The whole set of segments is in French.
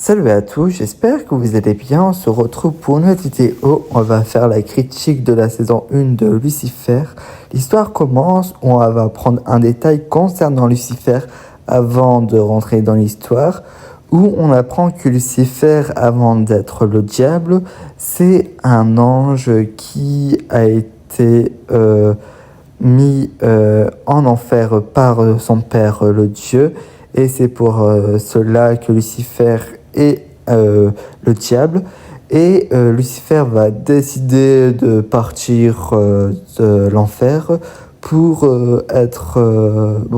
Salut à tous, j'espère que vous allez bien. On se retrouve pour une nouvelle vidéo. On va faire la critique de la saison 1 de Lucifer. L'histoire commence, on va prendre un détail concernant Lucifer avant de rentrer dans l'histoire, où on apprend que Lucifer, avant d'être le diable, c'est un ange qui a été mis en enfer par son père le Dieu, et c'est pour cela que Lucifer est le diable. Et Lucifer va décider de partir de l'enfer pour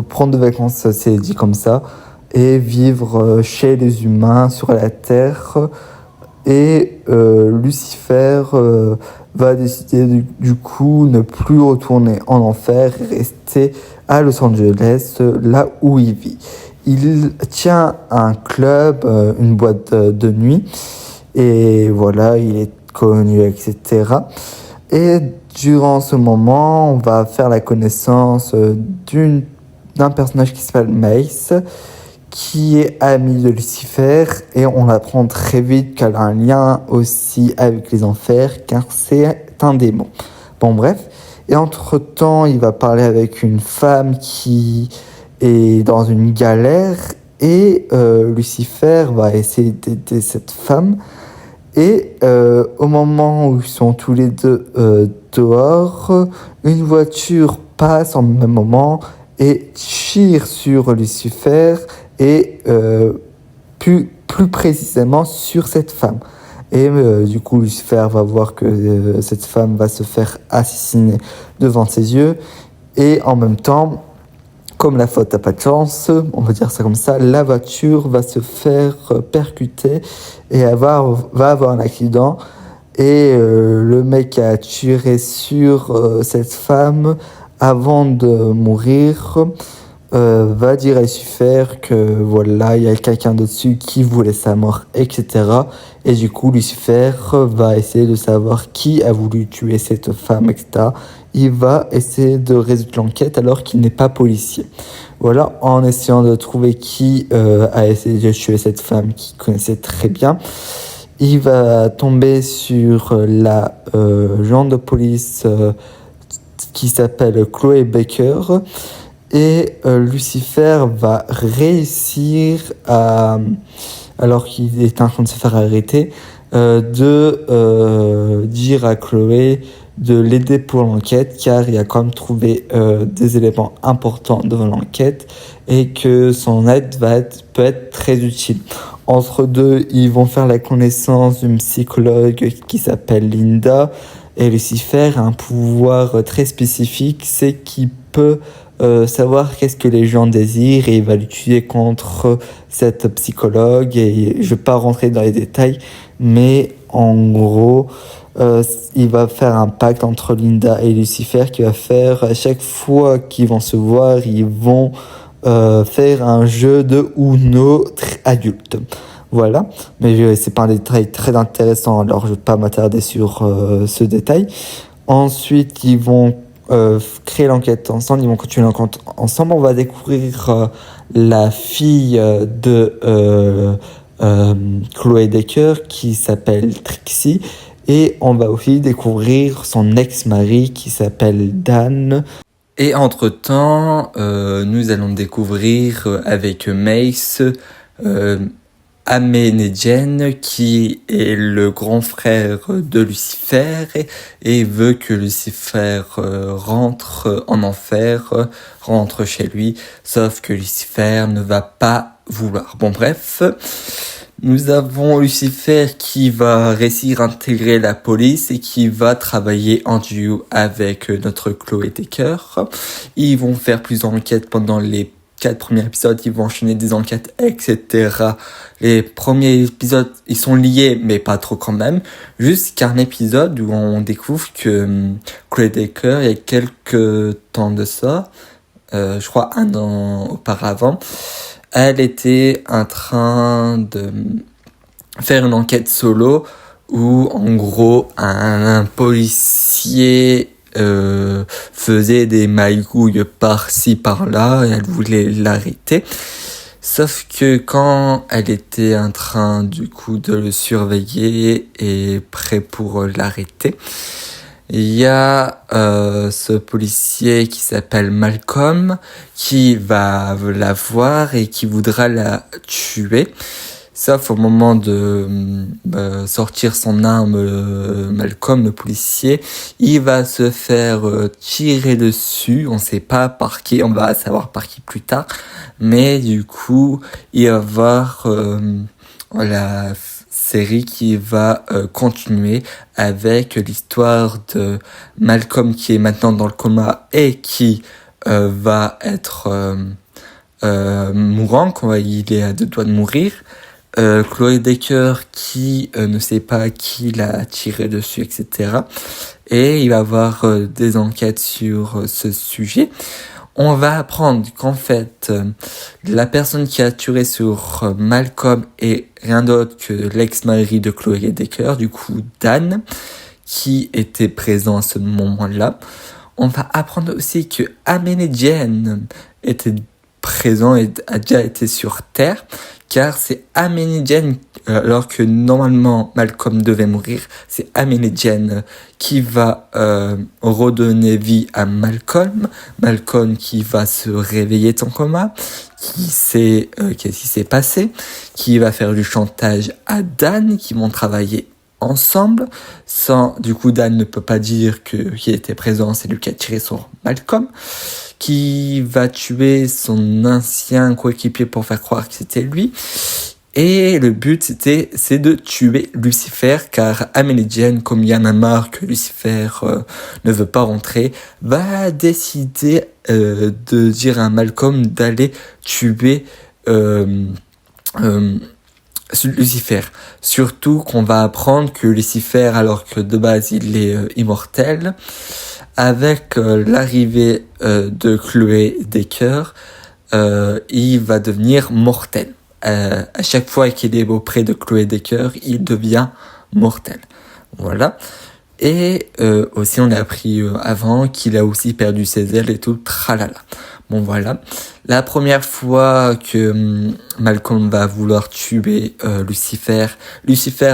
prendre des vacances, c'est dit comme ça, et vivre chez les humains sur la terre. Et Lucifer va décider du coup ne plus retourner en enfer et rester à Los Angeles, là où il vit. Il tient un club, une boîte de nuit, et voilà, il est connu, etc. Et durant ce moment, on va faire la connaissance d'un personnage qui s'appelle Mace, qui est ami de Lucifer, et on apprend très vite qu'elle a un lien aussi avec les enfers, car c'est un démon. Bon bref, et entre-temps, il va parler avec une femme qui est dans une galère, et Lucifer va essayer d'aider cette femme. Et au moment où ils sont tous les deux dehors, une voiture passe en même moment et tire sur Lucifer, et plus précisément sur cette femme. Et du coup, Lucifer va voir que cette femme va se faire assassiner devant ses yeux. Et en même temps, comme la faute n'a pas de chance, on va dire ça comme ça, la voiture va se faire percuter et va avoir un accident. Et le mec a tiré sur cette femme avant de mourir. Va dire à Lucifer que voilà, il y a quelqu'un dessus qui voulait sa mort, etc. Et du coup, Lucifer va essayer de savoir qui a voulu tuer cette femme, etc. Il va essayer de résoudre l'enquête alors qu'il n'est pas policier. Voilà, en essayant de trouver qui a essayé de tuer cette femme qu'il connaissait très bien. Il va tomber sur la agent de police qui s'appelle Chloé Baker. Et Lucifer va réussir à, alors qu'il est en train de se faire arrêter, de dire à Chloé de l'aider pour l'enquête, car il a quand même trouvé des éléments importants devant l'enquête et que son aide peut être très utile. Entre deux, ils vont faire la connaissance d'une psychologue qui s'appelle Linda, et Lucifer a un pouvoir très spécifique, c'est qu'il peut savoir qu'est-ce que les gens désirent, et il va l'utiliser contre cette psychologue. Et je ne vais pas rentrer dans les détails, mais en gros, il va faire un pacte entre Linda et Lucifer qui va faire, à chaque fois qu'ils vont se voir, ils vont faire un jeu de Uno adulte. Voilà, mais c'est pas un détail très intéressant, alors je ne vais pas m'attarder sur ce détail. Ensuite, ils vont créer l'enquête ensemble, ils vont continuer l'enquête ensemble. On va découvrir la fille de Chloé Baker qui s'appelle Trixie, et on va aussi découvrir son ex-mari qui s'appelle Dan. Et entre-temps, nous allons découvrir avec Mace Amenédienne, qui est le grand frère de Lucifer, et veut que Lucifer rentre en enfer, rentre chez lui, sauf que Lucifer ne va pas vouloir. Bon bref, nous avons Lucifer qui va réussir à intégrer la police et qui va travailler en duo avec notre Chloé Baker. Ils vont faire plusieurs enquêtes pendant les 4 premiers épisodes, ils vont enchaîner des enquêtes, etc. Les premiers épisodes, ils sont liés, mais pas trop quand même. Jusqu'à un épisode où on découvre que Chloé Baker, il y a quelques temps de ça, je crois 1 an auparavant, elle était en train de faire une enquête solo où, en gros, un policier faisait des magouilles par-ci par-là, et elle voulait l'arrêter. Sauf que quand elle était en train du coup de le surveiller et prêt pour l'arrêter, il y a ce policier qui s'appelle Malcolm qui va la voir et qui voudra la tuer. Sauf au moment de sortir son arme, Malcolm, le policier, il va se faire tirer dessus. On sait pas par qui, on va savoir par qui plus tard. Mais du coup, il va y avoir la série qui va continuer avec l'histoire de Malcolm qui est maintenant dans le coma et qui va être mourant, quand il est à 2 doigts de mourir. Chloé Decker qui ne sait pas qui l'a tiré dessus, etc. Et il va y avoir des enquêtes sur ce sujet. On va apprendre qu'en fait, la personne qui a tué sur Malcolm est rien d'autre que l'ex-mari de Chloé Decker, du coup Dan, qui était présent à ce moment-là. On va apprendre aussi que Amélie Jane était présent et a déjà été sur Terre, car c'est Amélie Jane, alors que normalement Malcolm devait mourir, c'est Amélie Jane qui va redonner vie à Malcolm qui va se réveiller de son coma, qu'est-ce qui s'est passé, qui va faire du chantage à Dan, qui vont travailler ensemble, du coup Dan ne peut pas dire qu'il était présent, c'est lui qui a tiré sur Malcolm, qui va tuer son ancien coéquipier pour faire croire que c'était lui. Et le but c'est de tuer Lucifer, car Amélie Jane, comme il y en a marre que Lucifer ne veut pas rentrer, va décider de dire à Malcolm d'aller tuer Lucifer. Surtout qu'on va apprendre que Lucifer, alors que de base il est immortel, avec l'arrivée de Chloé Decker, il va devenir mortel. À chaque fois qu'il est auprès de Chloé Decker, il devient mortel. Voilà. Et aussi on a appris avant qu'il a aussi perdu ses ailes et tout, tralala. Bon voilà. La première fois que Malcolm va vouloir tuer Lucifer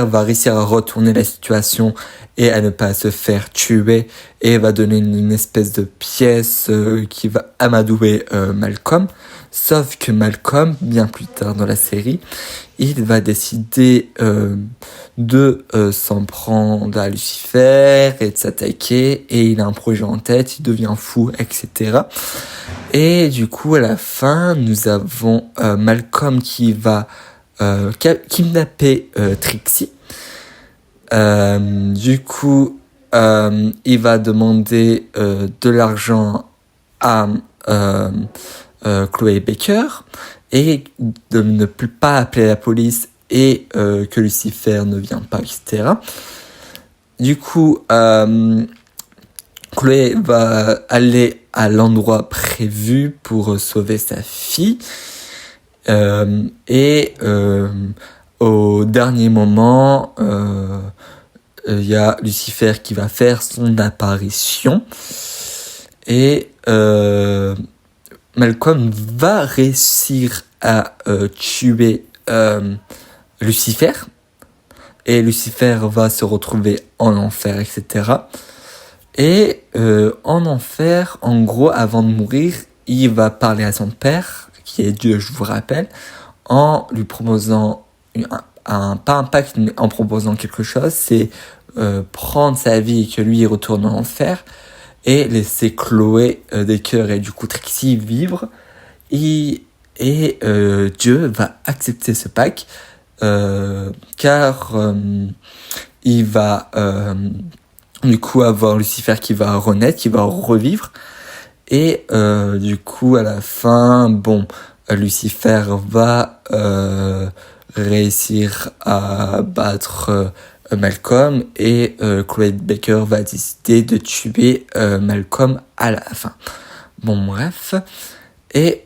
va réussir à retourner la situation et à ne pas se faire tuer, et va donner une espèce de pièce qui va amadouer Malcolm. Sauf que Malcolm, bien plus tard dans la série, il va décider de s'en prendre à Lucifer et de s'attaquer, et il a un projet en tête, il devient fou, etc. Et du coup, à la fin, nous avons Malcolm qui va kidnapper Trixie. Du coup, il va demander de l'argent à Chloé Baker et de ne plus pas appeler la police et que Lucifer ne vient pas, etc. Du coup, Chloé va aller à l'endroit prévu pour sauver sa fille et au dernier moment, il y a Lucifer qui va faire son apparition et Malcolm va réussir à tuer Lucifer, et Lucifer va se retrouver en enfer, etc. Et en enfer, en gros, avant de mourir, il va parler à son père, qui est Dieu, je vous rappelle, en lui proposant pas un pacte, mais en proposant quelque chose, c'est prendre sa vie et que lui il retourne en enfer, et laisser Chloé Decker et du coup Trixie vivre. Et Dieu va accepter ce pacte, car il va du coup avoir Lucifer qui va renaître, qui va revivre. Et du coup à la fin, Lucifer va réussir à battre Malcolm, et Chloé Baker va décider de tuer Malcolm à la fin. Bon bref. Et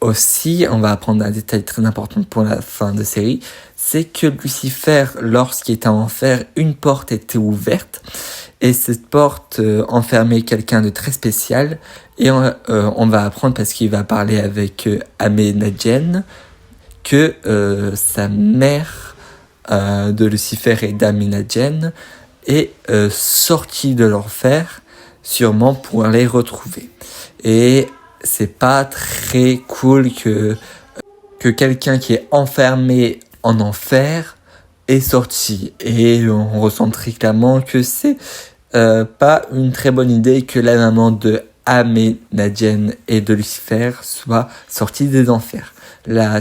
aussi, on va apprendre un détail très important pour la fin de série, c'est que Lucifer, lorsqu'il était en enfer, une porte était ouverte, et cette porte enfermait quelqu'un de très spécial, Et on va apprendre, parce qu'il va parler avec Amenadienne, que sa mère de Lucifer et d'Amenadienne est sortie de l'enfer, sûrement pour les retrouver. Et c'est pas très cool que quelqu'un qui est enfermé en enfer est sorti. Et on ressent très clairement que c'est pas une très bonne idée que la maman de Amenadienne et de Lucifer soit sortie des enfers. La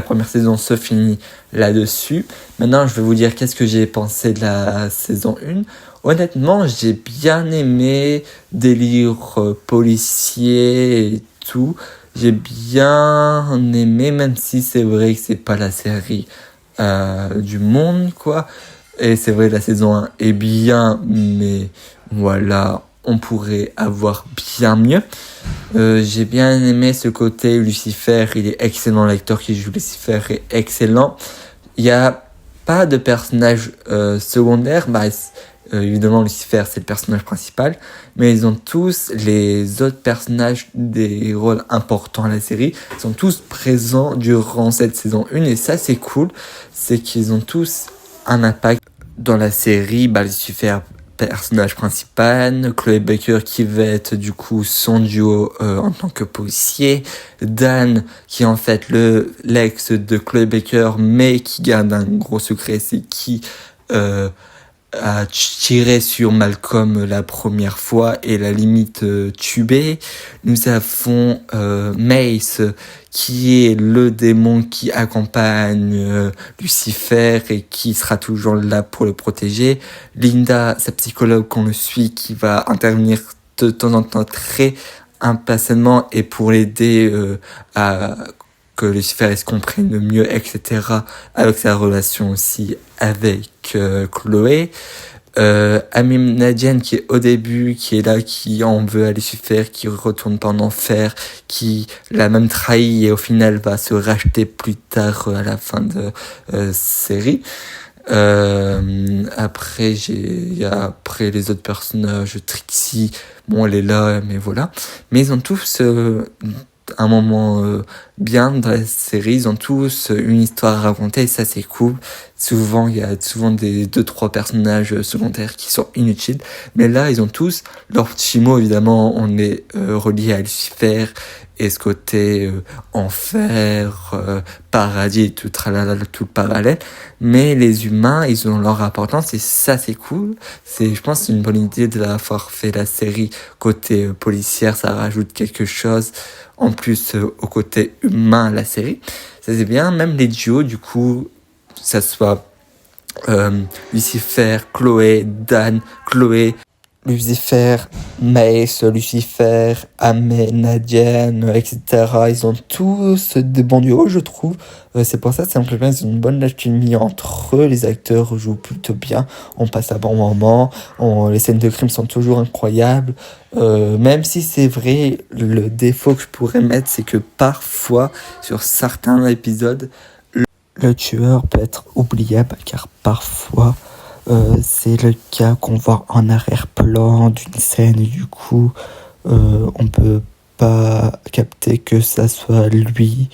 première saison se finit là-dessus. Maintenant, je vais vous dire qu'est-ce que j'ai pensé de la saison 1. Honnêtement, j'ai bien aimé délire policier et tout. J'ai bien aimé, même si c'est vrai que c'est pas la série du monde, quoi. Et c'est vrai, la saison 1 est bien, mais voilà, on pourrait avoir bien mieux. J'ai bien aimé ce côté Lucifer, il est excellent, l'acteur qui joue Lucifer est excellent. Il n'y a pas de personnage secondaire, évidemment Lucifer c'est le personnage principal, mais ils ont tous, les autres personnages des rôles importants à la série, sont tous présents durant cette saison 1, et ça c'est cool, c'est qu'ils ont tous un impact dans la série. Lucifer, personnage principal, Chloé Baker qui va être du coup son duo en tant que policier, Dan qui est en fait l'ex de Chloé Baker mais qui garde un gros secret, c'est qui a tiré sur Malcolm la première fois et l'a limite tué. Nous avons Mace qui est le démon qui accompagne Lucifer et qui sera toujours là pour le protéger. Linda, sa psychologue qu'on le suit, qui va intervenir de temps en temps très impatiemment et pour l'aider à que Lucifer se comprenne mieux, etc. avec sa relation aussi avec Chloé. Amenadienne qui est au début, qui est là, qui en veut à Lucifer, qui retourne pas en enfer, qui l'a même trahi et au final va se racheter plus tard à la fin de série. Après il y a après les autres personnages, Trixie, bon elle est là mais voilà, mais ils ont tous un moment bien dans la série, ils ont tous une histoire à raconter et ça c'est cool. Souvent il y a des 2-3 personnages secondaires qui sont inutiles, mais là ils ont tous leur petit mot. Évidemment on est relié à Lucifer et ce côté enfer, paradis et tout tralala, tout le parallèle, mais les humains ils ont leur importance et ça c'est cool. Je pense que c'est une bonne idée de l'avoir fait la série côté policière, ça rajoute quelque chose en plus au côté humain à la série, ça c'est bien. Même les duos du coup, ça soit Lucifer, Chloé, Dan, Chloé, Lucifer, Mace, Lucifer, Amenadienne, etc. Ils ont tous des bons duos, je trouve. C'est pour ça que ça me plaît bien. Ils ont une bonne alchimie entre eux. Les acteurs jouent plutôt bien. On passe un bon moment. Les scènes de crime sont toujours incroyables. Même si c'est vrai, le défaut que je pourrais mettre, c'est que parfois, sur certains épisodes, le tueur peut être oubliable, car parfois c'est le cas qu'on voit en arrière-plan d'une scène et du coup on peut pas capter que ça soit lui.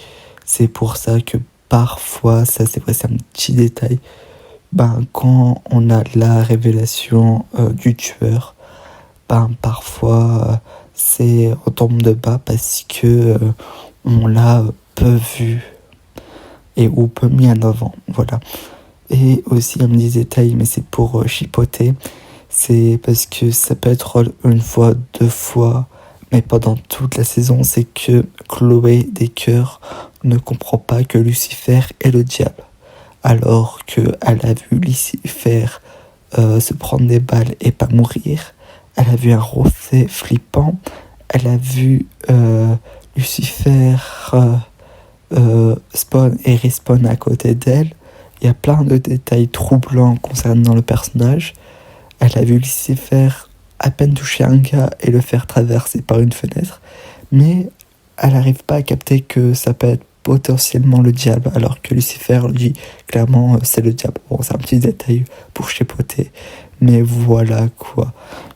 C'est pour ça que parfois, ça c'est vrai, c'est un petit détail, quand on a la révélation du tueur, parfois on tombe de bas parce que on l'a peu vu et ou peu mis en avant, voilà. Et aussi un petit détail, mais c'est pour chipoter, c'est parce que ça peut être une fois, 2 fois, mais pendant toute la saison, c'est que Chloé Baker ne comprend pas que Lucifer est le diable. Alors qu'elle a vu Lucifer se prendre des balles et pas mourir, elle a vu un reflet flippant, elle a vu Lucifer spawn et respawn à côté d'elle. Il y a plein de détails troublants concernant le personnage. Elle a vu Lucifer à peine toucher un gars et le faire traverser par une fenêtre, mais elle n'arrive pas à capter que ça peut être potentiellement le diable, alors que Lucifer lui dit clairement c'est le diable. Bon, c'est un petit détail pour chipoter, Mais voilà quoi.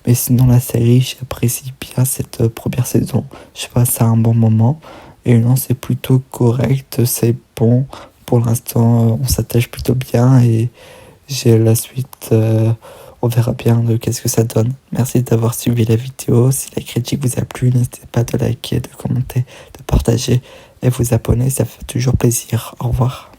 Mais sinon, la série, j'apprécie bien cette première saison. Je passe à un bon moment. Et non, c'est plutôt correct, c'est bon. Pour l'instant, on s'attache plutôt bien et j'ai la suite. On verra bien de qu'est-ce que ça donne. Merci d'avoir suivi la vidéo. Si la critique vous a plu, n'hésitez pas de liker, de commenter, de partager et vous abonner. Ça fait toujours plaisir. Au revoir.